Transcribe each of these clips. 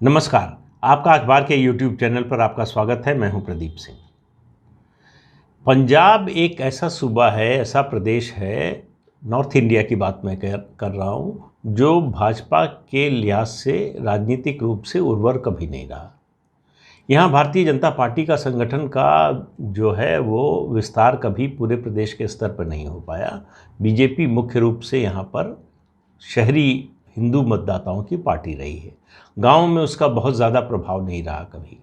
नमस्कार। आपका अखबार के YouTube चैनल पर आपका स्वागत है। मैं हूं प्रदीप सिंह। पंजाब एक ऐसा सूबा है, ऐसा प्रदेश है, नॉर्थ इंडिया की बात मैं कर रहा हूं, जो भाजपा के लिहाज से राजनीतिक रूप से उर्वर कभी नहीं रहा। यहाँ भारतीय जनता पार्टी का संगठन का जो है वो विस्तार कभी पूरे प्रदेश के स्तर पर नहीं हो पाया। बीजेपी मुख्य रूप से यहाँ पर शहरी हिंदू मतदाताओं की पार्टी रही है। गांव में उसका बहुत ज़्यादा प्रभाव नहीं रहा कभी।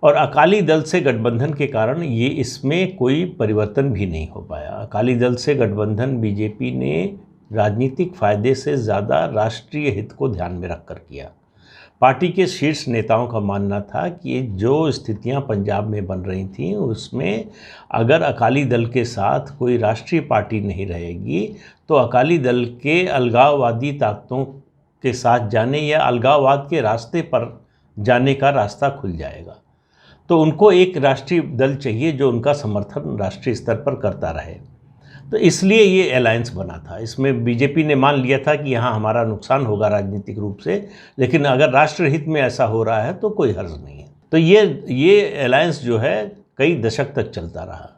और अकाली दल से गठबंधन के कारण ये इसमें कोई परिवर्तन भी नहीं हो पाया। अकाली दल से गठबंधन बीजेपी ने राजनीतिक फ़ायदे से ज़्यादा राष्ट्रीय हित को ध्यान में रखकर किया। पार्टी के शीर्ष नेताओं का मानना था कि जो स्थितियां पंजाब में बन रही थीं उसमें अगर अकाली दल के साथ कोई राष्ट्रीय पार्टी नहीं रहेगी तो अकाली दल के अलगाववादी ताकतों के साथ जाने या अलगाववाद के रास्ते पर जाने का रास्ता खुल जाएगा। तो उनको एक राष्ट्रीय दल चाहिए जो उनका समर्थन राष्ट्रीय स्तर पर करता रहे। तो इसलिए ये अलायंस बना था। इसमें बीजेपी ने मान लिया था कि यहाँ हमारा नुकसान होगा राजनीतिक रूप से, लेकिन अगर राष्ट्रहित में ऐसा हो रहा है तो कोई हर्ज नहीं है। तो ये अलायंस जो है कई दशक तक चलता रहा।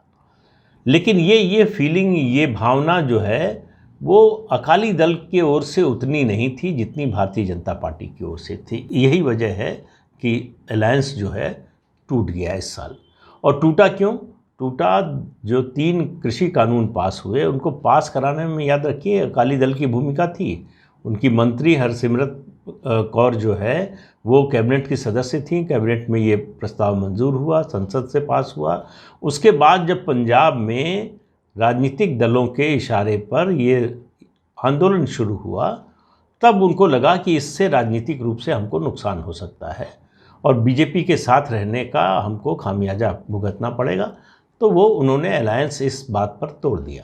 लेकिन ये फीलिंग, ये भावना जो है वो अकाली दल की ओर से उतनी नहीं थी जितनी भारतीय जनता पार्टी की ओर से थी। यही वजह है कि अलायंस जो है टूट गया इस साल। और टूटा क्यों? टूटा, जो 3 कृषि कानून पास हुए उनको पास कराने में याद रखिए अकाली दल की भूमिका थी। उनकी मंत्री हरसिमरत कौर जो है वो कैबिनेट की सदस्य थी। कैबिनेट में ये प्रस्ताव मंजूर हुआ, संसद से पास हुआ। उसके बाद जब पंजाब में राजनीतिक दलों के इशारे पर ये आंदोलन शुरू हुआ तब उनको लगा कि इससे राजनीतिक रूप से हमको नुकसान हो सकता है और बीजेपी के साथ रहने का हमको खामियाजा भुगतना पड़ेगा। तो वो उन्होंने अलायंस इस बात पर तोड़ दिया।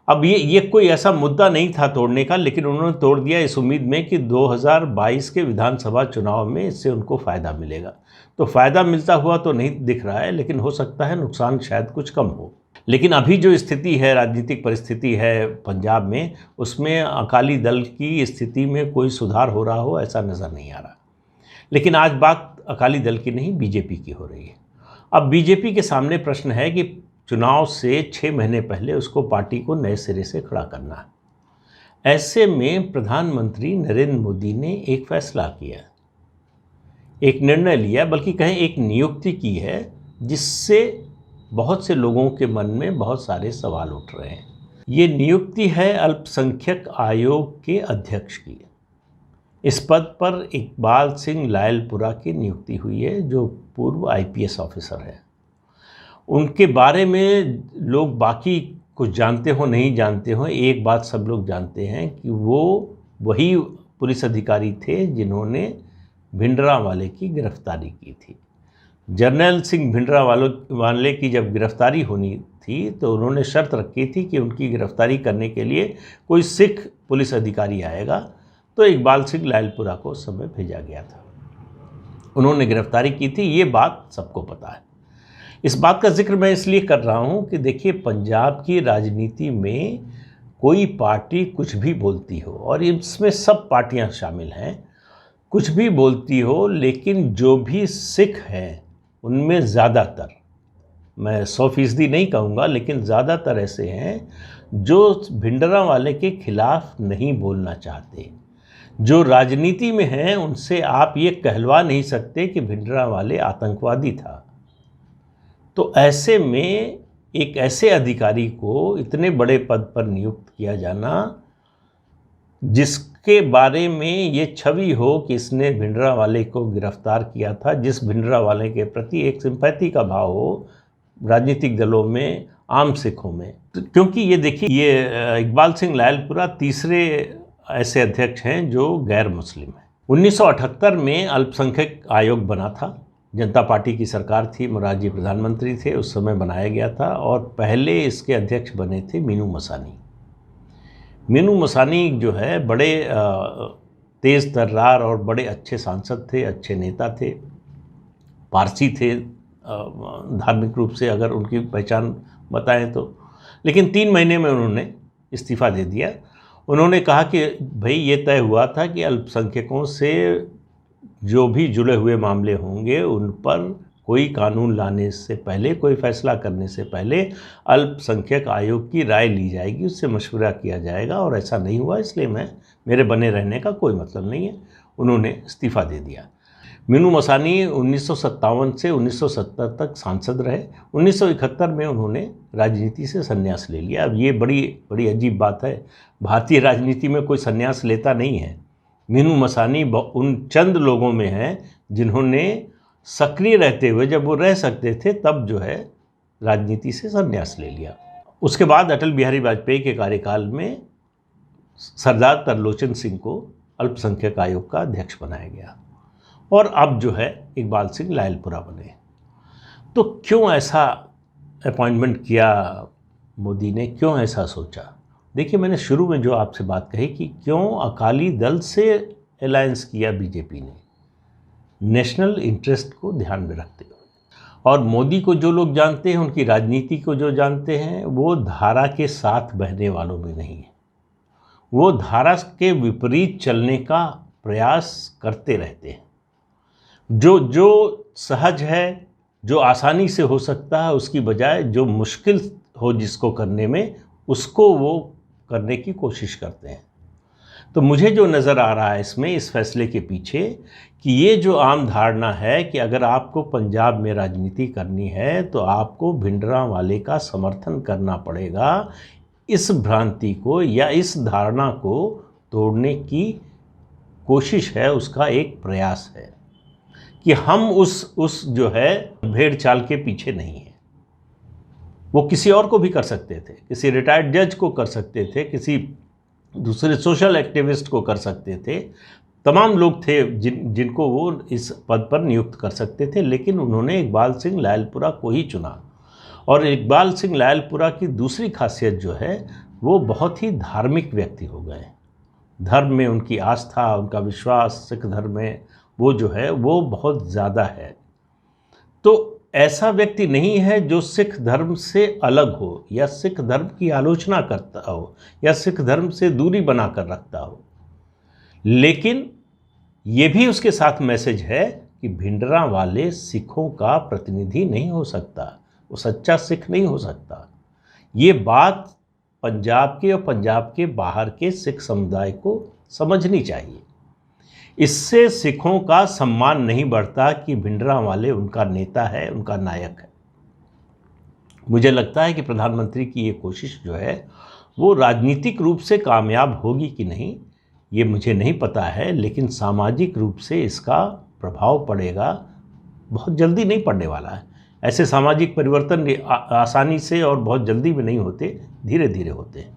अब ये कोई ऐसा मुद्दा नहीं था तोड़ने का, लेकिन उन्होंने तोड़ दिया इस उम्मीद में कि 2022 के विधानसभा चुनाव में इससे उनको फ़ायदा मिलेगा। तो फ़ायदा मिलता हुआ तो नहीं दिख रहा है, लेकिन हो सकता है नुकसान शायद कुछ कम हो। लेकिन अभी जो स्थिति है, राजनीतिक परिस्थिति है पंजाब में, उसमें अकाली दल की स्थिति में कोई सुधार हो रहा हो ऐसा नज़र नहीं आ रहा। लेकिन आज बात अकाली दल की नहीं, बीजेपी की हो रही है। अब बीजेपी के सामने प्रश्न है कि चुनाव से 6 महीने पहले उसको पार्टी को नए सिरे से खड़ा करना है। ऐसे में प्रधानमंत्री नरेंद्र मोदी ने एक फैसला किया, एक निर्णय लिया, बल्कि कहें एक नियुक्ति की है, जिससे बहुत से लोगों के मन में बहुत सारे सवाल उठ रहे हैं। ये नियुक्ति है अल्पसंख्यक आयोग के अध्यक्ष की। इस पद पर इकबाल सिंह लायलपुरा की नियुक्ति हुई है, जो पूर्व IPS ऑफिसर है। उनके बारे में लोग बाकी कुछ जानते हो नहीं जानते हो, एक बात सब लोग जानते हैं कि वो वही पुलिस अधिकारी थे जिन्होंने भिंडरांवाले की गिरफ्तारी की थी। जर्नैल सिंह भिंडरांवाले की जब गिरफ्तारी होनी थी तो उन्होंने शर्त रखी थी कि उनकी गिरफ्तारी करने के लिए कोई सिख पुलिस अधिकारी आएगा। तो इकबाल सिंह लायलपुरा को उस समय भेजा गया था। उन्होंने गिरफ्तारी की थी, ये बात सबको पता है। इस बात का जिक्र मैं इसलिए कर रहा हूँ कि देखिए, पंजाब की राजनीति में कोई पार्टी कुछ भी बोलती हो, और इसमें सब पार्टियाँ शामिल हैं, कुछ भी बोलती हो, लेकिन जो भी सिख हैं उनमें ज़्यादातर, मैं 100% नहीं कहूँगा, लेकिन ज़्यादातर ऐसे हैं जो भिंडरांवाले के खिलाफ नहीं बोलना चाहते। जो राजनीति में हैं उनसे आप ये कहलवा नहीं सकते कि भिंडरांवाले आतंकवादी था। तो ऐसे में एक ऐसे अधिकारी को इतने बड़े पद पर नियुक्त किया जाना, जिसके बारे में ये छवि हो कि इसने भिंडरांवाले को गिरफ्तार किया था, जिस भिंडरांवाले के प्रति एक सिंपैथी का भाव हो राजनीतिक दलों में, आम सिखों में। तो क्योंकि ये देखिए, ये इकबाल सिंह लायलपुरा तीसरे ऐसे अध्यक्ष हैं जो गैर मुस्लिम हैं। 1978 में अल्पसंख्यक आयोग बना था, जनता पार्टी की सरकार थी, मोरारजी प्रधानमंत्री थे, उस समय बनाया गया था। और पहले इसके अध्यक्ष बने थे मीनू मसानी। मीनू मसानी जो है बड़े तेज़ तर्रार और बड़े अच्छे सांसद थे, अच्छे नेता थे, पारसी थे धार्मिक रूप से अगर उनकी पहचान बताएं तो। लेकिन 3 महीने में उन्होंने इस्तीफ़ा दे दिया। उन्होंने कहा कि भाई ये तय हुआ था कि अल्पसंख्यकों से जो भी जुड़े हुए मामले होंगे उन पर कोई कानून लाने से पहले, कोई फैसला करने से पहले अल्पसंख्यक आयोग की राय ली जाएगी, उससे मशवरा किया जाएगा। और ऐसा नहीं हुआ, इसलिए मेरे बने रहने का कोई मतलब नहीं है। उन्होंने इस्तीफ़ा दे दिया। मीनू मसानी 1957 से 1970 तक सांसद रहे। 1971 में उन्होंने राजनीति से संन्यास ले लिया। अब ये बड़ी अजीब बात है, भारतीय राजनीति में कोई संन्यास लेता नहीं है। मीनू मसानी उन चंद लोगों में हैं जिन्होंने सक्रिय रहते हुए, जब वो रह सकते थे तब जो है राजनीति से संन्यास ले लिया। उसके बाद अटल बिहारी वाजपेयी के कार्यकाल में सरदार तरलोचन सिंह को अल्पसंख्यक आयोग का अध्यक्ष बनाया गया और अब जो है इकबाल सिंह लायलपुरा बने। तो क्यों ऐसा अपॉइंटमेंट किया मोदी ने, क्यों ऐसा सोचा? देखिए, मैंने शुरू में जो आपसे बात कही कि क्यों अकाली दल से अलायंस किया बीजेपी ने, नेशनल इंटरेस्ट को ध्यान में रखते हुए। और मोदी को जो लोग जानते हैं, उनकी राजनीति को जो जानते हैं, वो धारा के साथ बहने वालों में नहीं है। वो धारा के विपरीत चलने का प्रयास करते रहते हैं। जो सहज है, जो आसानी से हो सकता है, उसकी बजाय जो मुश्किल हो जिसको करने में, उसको वो करने की कोशिश करते हैं। तो मुझे जो नज़र आ रहा है इसमें, इस फैसले के पीछे, कि ये जो आम धारणा है कि अगर आपको पंजाब में राजनीति करनी है तो आपको भिंडरांवाले का समर्थन करना पड़ेगा, इस भ्रांति को या इस धारणा को तोड़ने की कोशिश है, उसका एक प्रयास है कि हम उस जो है भेड़ चाल के पीछे नहीं हैं। वो किसी और को भी कर सकते थे, किसी रिटायर्ड जज को कर सकते थे, किसी दूसरे सोशल एक्टिविस्ट को कर सकते थे, तमाम लोग थे जिनको वो इस पद पर नियुक्त कर सकते थे, लेकिन उन्होंने इकबाल सिंह लायलपुरा को ही चुना। और इकबाल सिंह लायलपुरा की दूसरी खासियत जो है, वो बहुत ही धार्मिक व्यक्ति हो गए। धर्म में उनकी आस्था, उनका विश्वास सिख धर्म में वो जो है वो बहुत ज़्यादा है। तो ऐसा व्यक्ति नहीं है जो सिख धर्म से अलग हो या सिख धर्म की आलोचना करता हो या सिख धर्म से दूरी बनाकर रखता हो, लेकिन ये भी उसके साथ मैसेज है कि भिंडरांवाले सिखों का प्रतिनिधि नहीं हो सकता, वो सच्चा सिख नहीं हो सकता। ये बात पंजाब के और पंजाब के बाहर के सिख समुदाय को समझनी चाहिए। इससे सिखों का सम्मान नहीं बढ़ता कि भिंडरांवाले उनका नेता है, उनका नायक है। मुझे लगता है कि प्रधानमंत्री की ये कोशिश जो है वो राजनीतिक रूप से कामयाब होगी कि नहीं, ये मुझे नहीं पता है, लेकिन सामाजिक रूप से इसका प्रभाव पड़ेगा। बहुत जल्दी नहीं पड़ने वाला है। ऐसे सामाजिक परिवर्तन आसानी से और बहुत जल्दी में नहीं होते, धीरे धीरे होते हैं।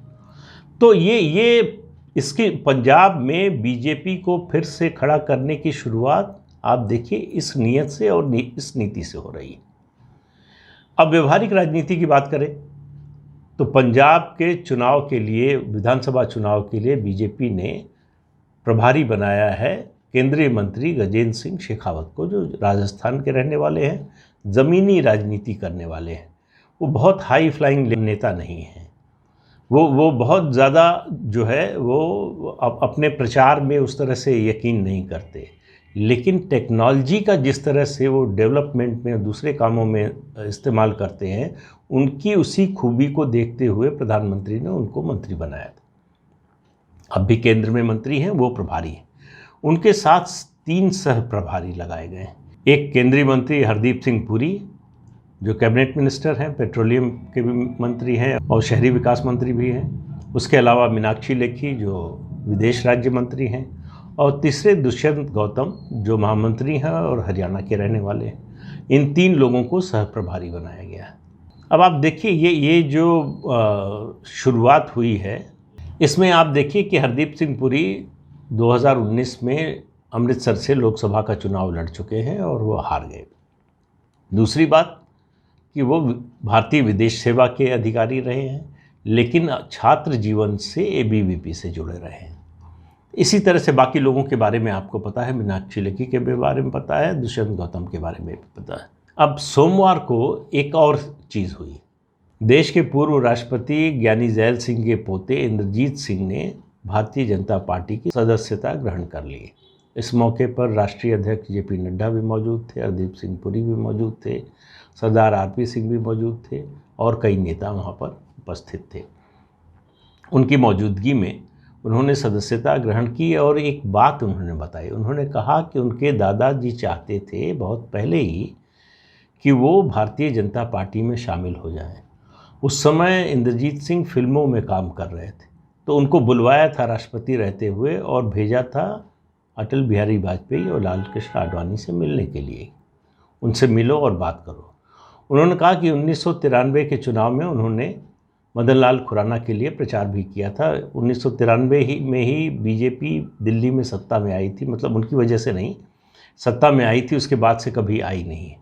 तो ये इसकी पंजाब में बीजेपी को फिर से खड़ा करने की शुरुआत आप देखिए इस नीयत से और इस नीति से हो रही है। अब व्यवहारिक राजनीति की बात करें तो पंजाब के चुनाव के लिए, विधानसभा चुनाव के लिए बीजेपी ने प्रभारी बनाया है केंद्रीय मंत्री गजेंद्र सिंह शेखावत को, जो राजस्थान के रहने वाले हैं, ज़मीनी राजनीति करने वाले हैं। वो बहुत हाई फ्लाइंग नेता नहीं हैं। वो बहुत ज़्यादा जो है वो अपने प्रचार में उस तरह से यकीन नहीं करते, लेकिन टेक्नोलॉजी का जिस तरह से वो डेवलपमेंट में दूसरे कामों में इस्तेमाल करते हैं, उनकी उसी खूबी को देखते हुए प्रधानमंत्री ने उनको मंत्री बनाया था। अब भी केंद्र में मंत्री हैं, वो प्रभारी हैं। उनके साथ 3 सह प्रभारी लगाए गए हैं। एक केंद्रीय मंत्री हरदीप सिंह पुरी जो कैबिनेट मिनिस्टर हैं, पेट्रोलियम के भी मंत्री हैं और शहरी विकास मंत्री भी हैं। उसके अलावा मीनाक्षी लेखी जो विदेश राज्य मंत्री हैं, और तीसरे दुष्यंत गौतम जो महामंत्री हैं और हरियाणा के रहने वाले हैं। इन 3 लोगों को सह प्रभारी बनाया गया है। अब आप देखिए ये जो शुरुआत हुई है, इसमें आप देखिए कि हरदीप सिंह पुरी 2019 में अमृतसर से लोकसभा का चुनाव लड़ चुके हैं और वो हार गए। दूसरी बात कि वो भारतीय विदेश सेवा के अधिकारी रहे हैं, लेकिन छात्र जीवन से एबीवीपी से जुड़े रहे हैं। इसी तरह से बाकी लोगों के बारे में आपको पता है, मीनाक्षी लेखी के बारे में पता है, दुष्यंत गौतम के बारे में भी पता है। अब सोमवार को एक और चीज़ हुई। देश के पूर्व राष्ट्रपति ज्ञानी जैल सिंह के पोते इंद्रजीत सिंह ने भारतीय जनता पार्टी की सदस्यता ग्रहण कर ली। इस मौके पर राष्ट्रीय अध्यक्ष जेपी नड्डा भी मौजूद थे, हरदीप सिंह पुरी भी मौजूद थे, सरदार आरपी सिंह भी मौजूद थे और कई नेता वहाँ पर उपस्थित थे। उनकी मौजूदगी में उन्होंने सदस्यता ग्रहण की और एक बात उन्होंने बताई। उन्होंने कहा कि उनके दादाजी चाहते थे बहुत पहले ही कि वो भारतीय जनता पार्टी में शामिल हो जाएं। उस समय इंद्रजीत सिंह फिल्मों में काम कर रहे थे, तो उनको बुलवाया था राष्ट्रपति रहते हुए और भेजा था अटल बिहारी वाजपेयी और लाल कृष्ण आडवाणी से मिलने के लिए। उनसे मिलो और बात करो। उन्होंने कहा कि 1993 के चुनाव में उन्होंने मदन लाल खुराना के लिए प्रचार भी किया था। 1993 में ही बीजेपी दिल्ली में सत्ता में आई थी, मतलब उनकी वजह से नहीं, सत्ता में आई थी, उसके बाद से कभी आई नहीं।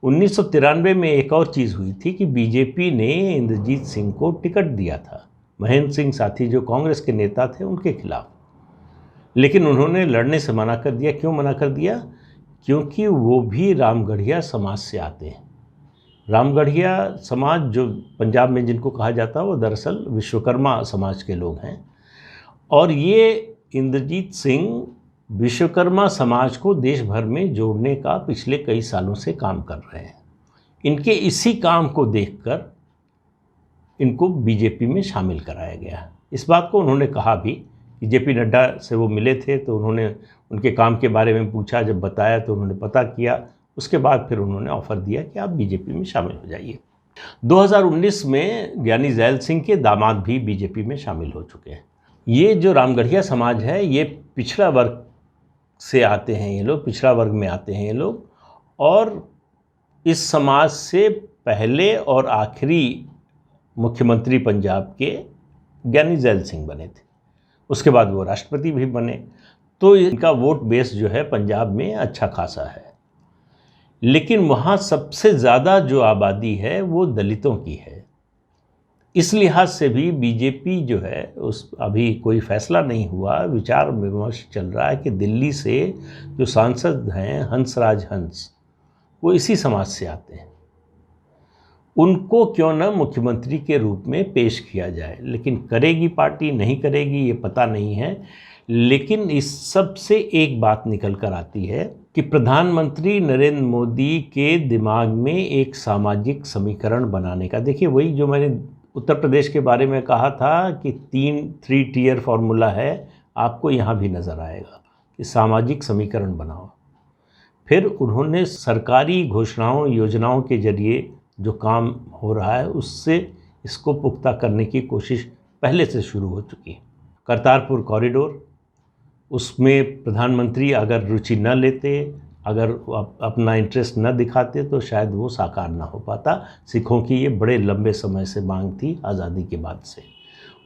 1993 में एक और चीज़ हुई थी कि बीजेपी ने इंद्रजीत सिंह को टिकट दिया था महेंद्र सिंह साथी जो कांग्रेस के नेता थे उनके खिलाफ, लेकिन उन्होंने लड़ने से मना कर दिया। क्यों मना कर दिया? क्योंकि वो भी रामगढ़िया समाज से आते हैं। रामगढ़िया समाज जो पंजाब में जिनको कहा जाता है वो दरअसल विश्वकर्मा समाज के लोग हैं, और ये इंद्रजीत सिंह विश्वकर्मा समाज को देश भर में जोड़ने का पिछले कई सालों से काम कर रहे हैं। इनके इसी काम को देखकर इनको बीजेपी में शामिल कराया गया। इस बात को उन्होंने कहा भी कि जेपी नड्डा से वो मिले थे तो उन्होंने उनके काम के बारे में पूछा, जब बताया तो उन्होंने पता किया, उसके बाद फिर उन्होंने ऑफ़र दिया कि आप बीजेपी में शामिल हो जाइए। 2019 में ज्ञानी जैल सिंह के दामाद भी बीजेपी में शामिल हो चुके हैं। ये जो रामगढ़िया समाज है ये पिछड़ा वर्ग से आते हैं, ये लोग पिछड़ा वर्ग में आते हैं ये लोग, और इस समाज से पहले और आखिरी मुख्यमंत्री पंजाब के ज्ञानी जैल सिंह बने थे, उसके बाद वो राष्ट्रपति भी बने। तो इनका वोट बेस जो है पंजाब में अच्छा खासा है, लेकिन वहाँ सबसे ज़्यादा जो आबादी है वो दलितों की है। इस लिहाज से भी बीजेपी जो है उस अभी कोई फैसला नहीं हुआ, विचार विमर्श चल रहा है कि दिल्ली से जो सांसद हैं हंसराज हंस, वो इसी समाज से आते हैं, उनको क्यों न मुख्यमंत्री के रूप में पेश किया जाए। लेकिन करेगी पार्टी नहीं करेगी ये पता नहीं है। लेकिन इस सब से एक बात निकल कर आती है कि प्रधानमंत्री नरेंद्र मोदी के दिमाग में एक सामाजिक समीकरण बनाने का, देखिए वही जो मैंने उत्तर प्रदेश के बारे में कहा था कि 3 टियर फॉर्मूला है, आपको यहाँ भी नज़र आएगा कि सामाजिक समीकरण बनाओ। फिर उन्होंने सरकारी घोषणाओं योजनाओं के जरिए जो काम हो रहा है उससे इसको पुख्ता करने की कोशिश पहले से शुरू हो चुकी है। करतारपुर कॉरिडोर, उसमें प्रधानमंत्री अगर रुचि न लेते, अगर अपना इंटरेस्ट न दिखाते तो शायद वो साकार ना हो पाता। सिखों की ये बड़े लंबे समय से मांग थी आज़ादी के बाद से,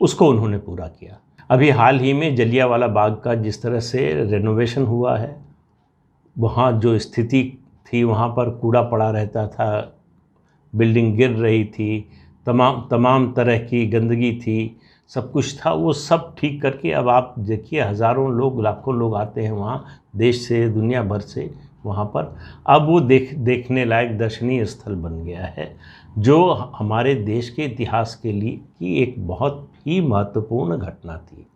उसको उन्होंने पूरा किया। अभी हाल ही में जलियांवाला बाग का जिस तरह से रेनोवेशन हुआ है, वहाँ जो स्थिति थी वहाँ पर कूड़ा पड़ा रहता था, बिल्डिंग गिर रही थी, तमाम तरह की गंदगी थी, सब कुछ था, वो सब ठीक करके अब आप देखिए हज़ारों लोग लाखों लोग आते हैं वहाँ, देश से दुनिया भर से वहाँ पर। अब वो देखने लायक दर्शनीय स्थल बन गया है, जो हमारे देश के इतिहास के लिए की एक बहुत ही महत्वपूर्ण घटना थी।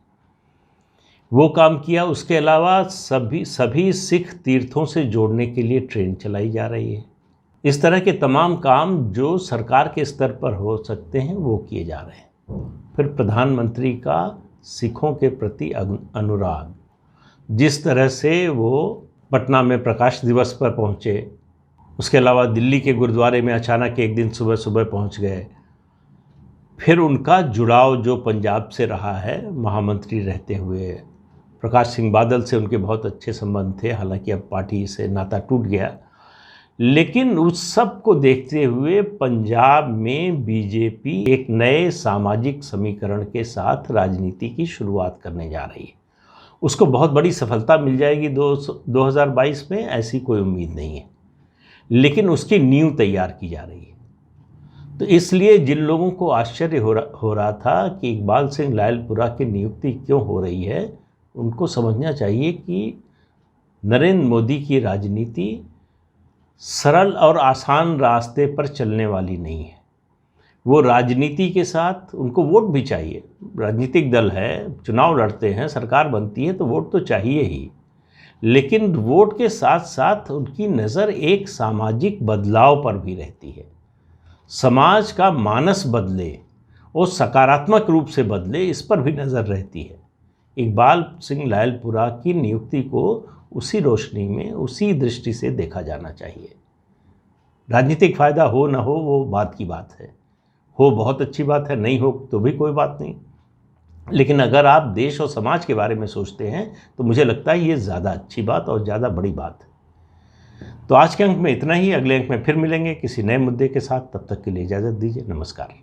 वो काम किया। उसके अलावा सभी सिख तीर्थों से जोड़ने के लिए ट्रेन चलाई जा रही है। इस तरह के तमाम काम जो सरकार के स्तर पर हो सकते हैं वो किए जा रहे हैं। फिर प्रधानमंत्री का सिखों के प्रति अनुराग, जिस तरह से वो पटना में प्रकाश दिवस पर पहुँचे, उसके अलावा दिल्ली के गुरुद्वारे में अचानक एक दिन सुबह सुबह पहुँच गए। फिर उनका जुड़ाव जो पंजाब से रहा है महामंत्री रहते हुए, प्रकाश सिंह बादल से उनके बहुत अच्छे संबंध थे, हालांकि अब पार्टी से नाता टूट गया। लेकिन उस सब को देखते हुए पंजाब में बीजेपी एक नए सामाजिक समीकरण के साथ राजनीति की शुरुआत करने जा रही है। उसको बहुत बड़ी सफलता मिल जाएगी 2022 में, ऐसी कोई उम्मीद नहीं है, लेकिन उसकी नींव तैयार की जा रही है। तो इसलिए जिन लोगों को आश्चर्य हो रहा था कि इकबाल सिंह लायलपुरा की नियुक्ति क्यों हो रही है, उनको समझना चाहिए कि नरेंद्र मोदी की राजनीति सरल और आसान रास्ते पर चलने वाली नहीं है। वो राजनीति के साथ उनको वोट भी चाहिए, राजनीतिक दल है, चुनाव लड़ते हैं, सरकार बनती है तो वोट तो चाहिए ही, लेकिन वोट के साथ साथ उनकी नज़र एक सामाजिक बदलाव पर भी रहती है। समाज का मानस बदले और सकारात्मक रूप से बदले, इस पर भी नज़र रहती है। इकबाल सिंह लायलपुरा की नियुक्ति को उसी रोशनी में, उसी दृष्टि से देखा जाना चाहिए। राजनीतिक फ़ायदा हो ना हो वो बात की बात है, हो बहुत अच्छी बात है, नहीं हो तो भी कोई बात नहीं। लेकिन अगर आप देश और समाज के बारे में सोचते हैं तो मुझे लगता है ये ज़्यादा अच्छी बात और ज़्यादा बड़ी बात है। तो आज के अंक में इतना ही। अगले अंक में फिर मिलेंगे किसी नए मुद्दे के साथ। तब तक के लिए इजाज़त दीजिए। नमस्कार।